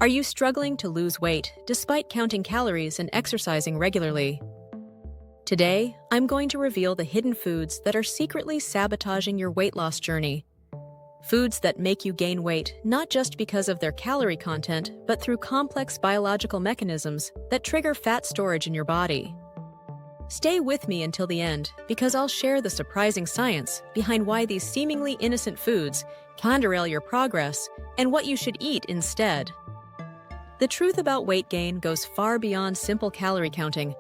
Are you struggling to lose weight despite counting calories and exercising regularly? Today, I'm going to reveal the hidden foods that are secretly sabotaging your weight loss journey. Foods that make you gain weight not just because of their calorie content, but through complex biological mechanisms that trigger fat storage in your body. Stay with me until the end because I'll share the surprising science behind why these seemingly innocent foods can derail your progress and what you should eat instead. The truth about weight gain goes far beyond simple calorie counting,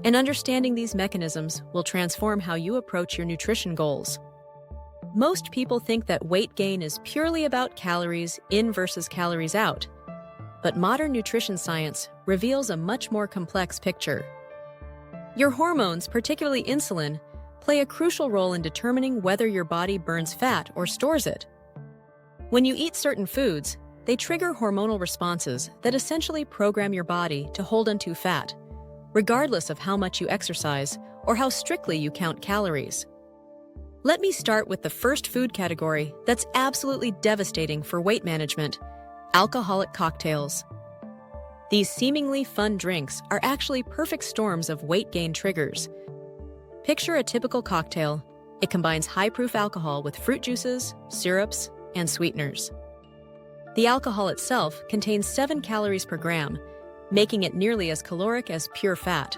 and understanding these mechanisms will transform how you approach your nutrition goals. Most people think that weight gain is purely about calories in versus calories out, but modern nutrition science reveals a much more complex picture. Your hormones, particularly insulin, play a crucial role in determining whether your body burns fat or stores it. When you eat certain foods, they trigger hormonal responses that essentially program your body to hold onto fat, regardless of how much you exercise or how strictly you count calories. Let me start with the first food category that's absolutely devastating for weight management: alcoholic cocktails. These seemingly fun drinks are actually perfect storms of weight gain triggers. Picture a typical cocktail. It combines high-proof alcohol with fruit juices, syrups, and sweeteners. The alcohol itself contains 7 calories per gram, making it nearly as caloric as pure fat.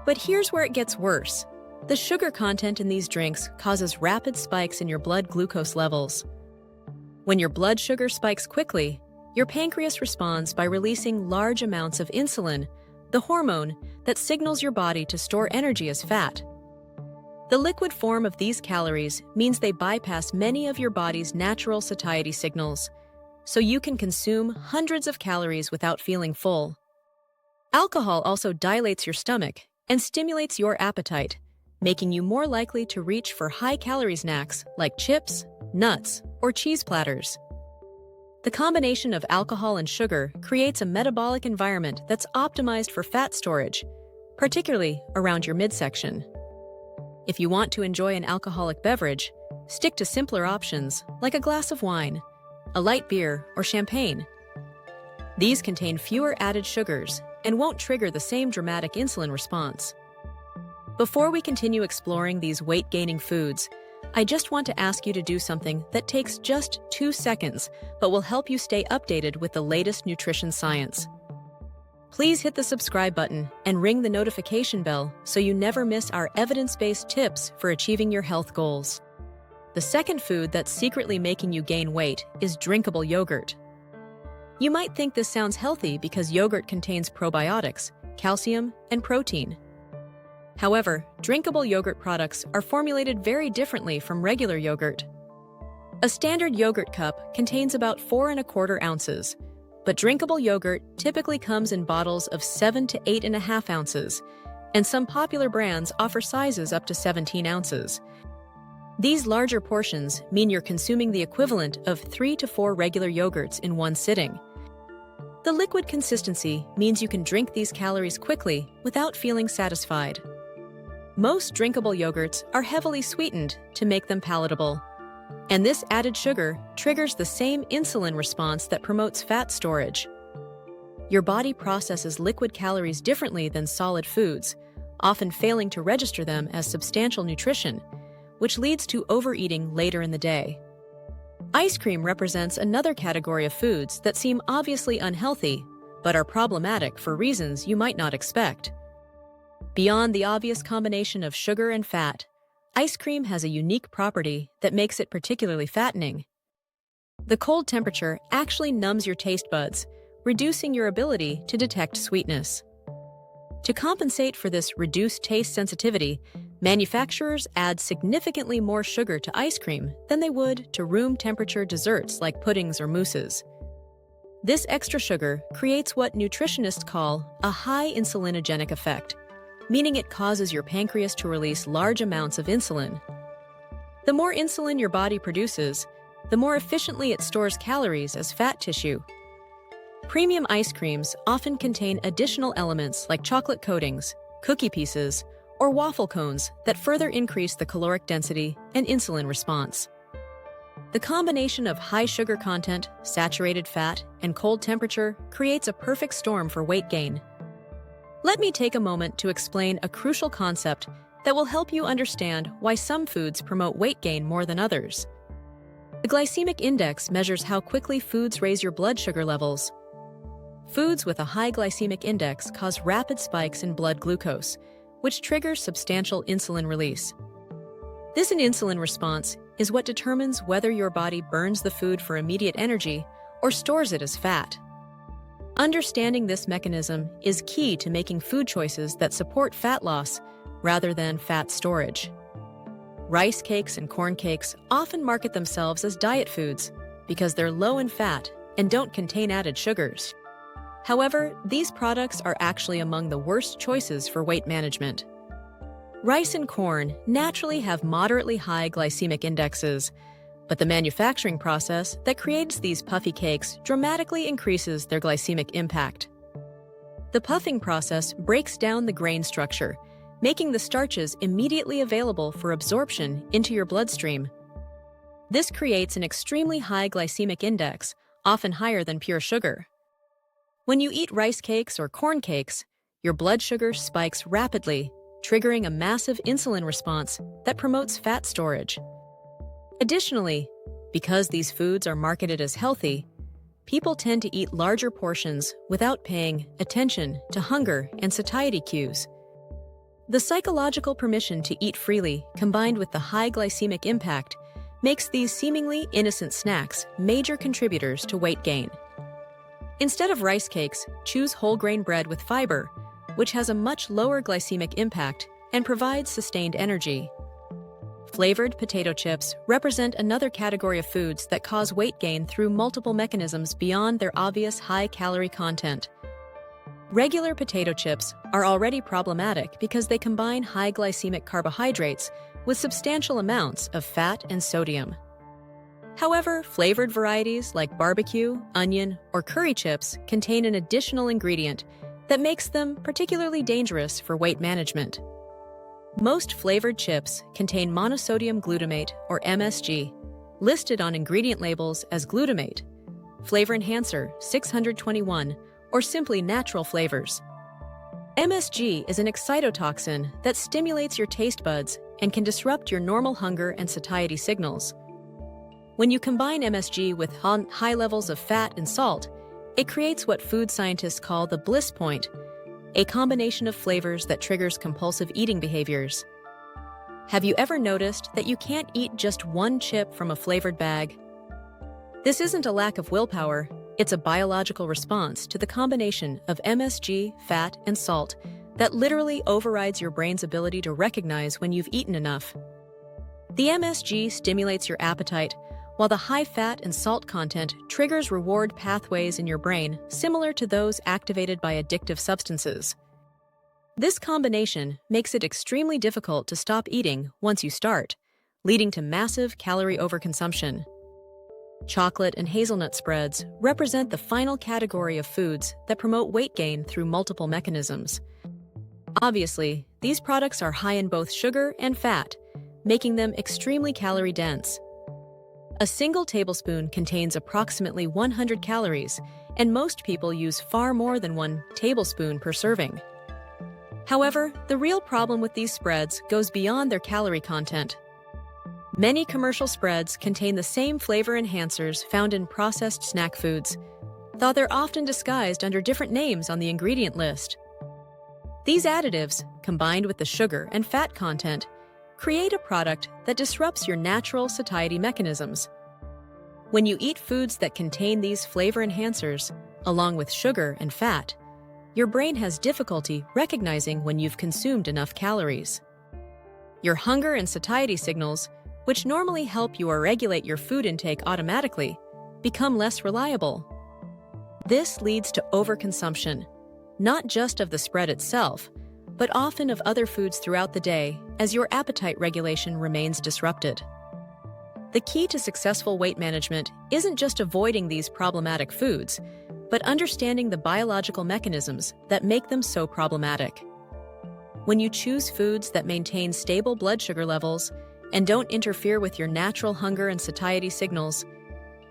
But here's where it gets worse. The sugar content in these drinks causes rapid spikes in your blood glucose levels. When your blood sugar spikes quickly, your pancreas responds by releasing large amounts of insulin, the hormone that signals your body to store energy as fat. The liquid form of these calories means they bypass many of your body's natural satiety signals, so you can consume hundreds of calories without feeling full. Alcohol also dilates your stomach and stimulates your appetite, making you more likely to reach for high-calorie snacks like chips, nuts, or cheese platters. The combination of alcohol and sugar creates a metabolic environment that's optimized for fat storage, particularly around your midsection. If you want to enjoy an alcoholic beverage, stick to simpler options like a glass of wine, a light beer, or champagne. These contain fewer added sugars and won't trigger the same dramatic insulin response. Before we continue exploring these weight-gaining foods, I just want to ask you to do something that takes just 2 seconds, but will help you stay updated with the latest nutrition science. Please hit the subscribe button and ring the notification bell so you never miss our evidence-based tips for achieving your health goals. The second food that's secretly making you gain weight is drinkable yogurt. You might think this sounds healthy because yogurt contains probiotics, calcium, and protein. However, drinkable yogurt products are formulated very differently from regular yogurt. A standard yogurt cup contains about 4¼ ounces, but drinkable yogurt typically comes in bottles of 7 to 8½ ounces, and some popular brands offer sizes up to 17 ounces. These larger portions mean you're consuming the equivalent of 3 to 4 regular yogurts in one sitting. The liquid consistency means you can drink these calories quickly without feeling satisfied. Most drinkable yogurts are heavily sweetened to make them palatable, and this added sugar triggers the same insulin response that promotes fat storage. Your body processes liquid calories differently than solid foods, often failing to register them as substantial nutrition, which leads to overeating later in the day. Ice cream represents another category of foods that seem obviously unhealthy, but are problematic for reasons you might not expect. Beyond the obvious combination of sugar and fat, ice cream has a unique property that makes it particularly fattening. The cold temperature actually numbs your taste buds, reducing your ability to detect sweetness. To compensate for this reduced taste sensitivity, manufacturers add significantly more sugar to ice cream than they would to room temperature desserts like puddings or mousses. This extra sugar creates what nutritionists call a high insulinogenic effect, meaning it causes your pancreas to release large amounts of insulin. The more insulin your body produces, the more efficiently it stores calories as fat tissue. Premium ice creams often contain additional elements like chocolate coatings, cookie pieces, or waffle cones that further increase the caloric density and insulin response. The combination of high sugar content, saturated fat, and cold temperature creates a perfect storm for weight gain. Let me take a moment to explain a crucial concept that will help you understand why some foods promote weight gain more than others. The glycemic index measures how quickly foods raise your blood sugar levels. Foods with a high glycemic index cause rapid spikes in blood glucose, which triggers substantial insulin release. This insulin response is what determines whether your body burns the food for immediate energy or stores it as fat. Understanding this mechanism is key to making food choices that support fat loss rather than fat storage. Rice cakes and corn cakes often market themselves as diet foods because they're low in fat and don't contain added sugars. However, these products are actually among the worst choices for weight management. Rice and corn naturally have moderately high glycemic indexes, but the manufacturing process that creates these puffy cakes dramatically increases their glycemic impact. The puffing process breaks down the grain structure, making the starches immediately available for absorption into your bloodstream. This creates an extremely high glycemic index, often higher than pure sugar. When you eat rice cakes or corn cakes, your blood sugar spikes rapidly, triggering a massive insulin response that promotes fat storage. Additionally, because these foods are marketed as healthy, people tend to eat larger portions without paying attention to hunger and satiety cues. The psychological permission to eat freely, combined with the high glycemic impact, makes these seemingly innocent snacks major contributors to weight gain. Instead of rice cakes, choose whole grain bread with fiber, which has a much lower glycemic impact and provides sustained energy. Flavored potato chips represent another category of foods that cause weight gain through multiple mechanisms beyond their obvious high-calorie content. Regular potato chips are already problematic because they combine high glycemic carbohydrates with substantial amounts of fat and sodium. However, flavored varieties like barbecue, onion, or curry chips contain an additional ingredient that makes them particularly dangerous for weight management. Most flavored chips contain monosodium glutamate, or MSG, listed on ingredient labels as glutamate, flavor enhancer 621, or simply natural flavors. MSG is an excitotoxin that stimulates your taste buds and can disrupt your normal hunger and satiety signals. When you combine MSG with high levels of fat and salt, it creates what food scientists call the bliss point, a combination of flavors that triggers compulsive eating behaviors. Have you ever noticed that you can't eat just one chip from a flavored bag? This isn't a lack of willpower, it's a biological response to the combination of MSG, fat, and salt that literally overrides your brain's ability to recognize when you've eaten enough. The MSG stimulates your appetite, while the high fat and salt content triggers reward pathways in your brain similar to those activated by addictive substances. This combination makes it extremely difficult to stop eating once you start, leading to massive calorie overconsumption. Chocolate and hazelnut spreads represent the final category of foods that promote weight gain through multiple mechanisms. Obviously, these products are high in both sugar and fat, making them extremely calorie-dense. A single tablespoon contains approximately 100 calories, and most people use far more than 1 tablespoon per serving. However, the real problem with these spreads goes beyond their calorie content. Many commercial spreads contain the same flavor enhancers found in processed snack foods, though they're often disguised under different names on the ingredient list. These additives, combined with the sugar and fat content, create a product that disrupts your natural satiety mechanisms. When you eat foods that contain these flavor enhancers, along with sugar and fat, your brain has difficulty recognizing when you've consumed enough calories. Your hunger and satiety signals, which normally help you regulate your food intake automatically, become less reliable. This leads to overconsumption, not just of the spread itself, but often of other foods throughout the day as your appetite regulation remains disrupted. The key to successful weight management isn't just avoiding these problematic foods, but understanding the biological mechanisms that make them so problematic. When you choose foods that maintain stable blood sugar levels, and don't interfere with your natural hunger and satiety signals,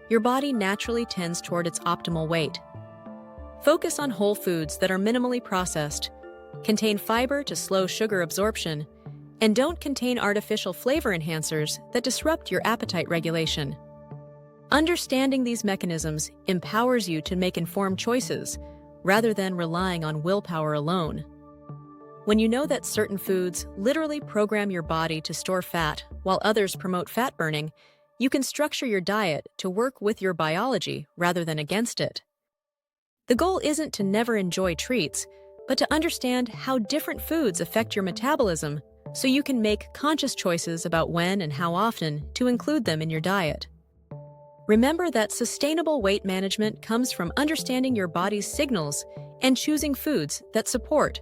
your body naturally tends toward its optimal weight. Focus on whole foods that are minimally processed, contain fiber to slow sugar absorption, and don't contain artificial flavor enhancers that disrupt your appetite regulation. Understanding these mechanisms empowers you to make informed choices rather than relying on willpower alone. When you know that certain foods literally program your body to store fat while others promote fat burning, you can structure your diet to work with your biology rather than against it. The goal isn't to never enjoy treats, but to understand how different foods affect your metabolism so you can make conscious choices about when and how often to include them in your diet. Remember that sustainable weight management comes from understanding your body's signals and choosing foods that support,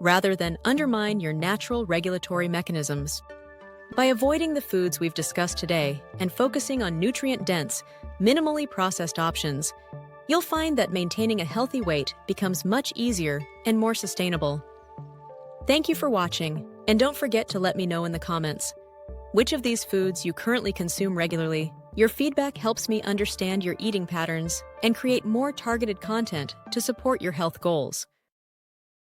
rather than undermine your natural regulatory mechanisms. By avoiding the foods we've discussed today and focusing on nutrient-dense, minimally processed options, you'll find that maintaining a healthy weight becomes much easier and more sustainable. Thank you for watching, and don't forget to let me know in the comments which of these foods you currently consume regularly. Your feedback helps me understand your eating patterns and create more targeted content to support your health goals.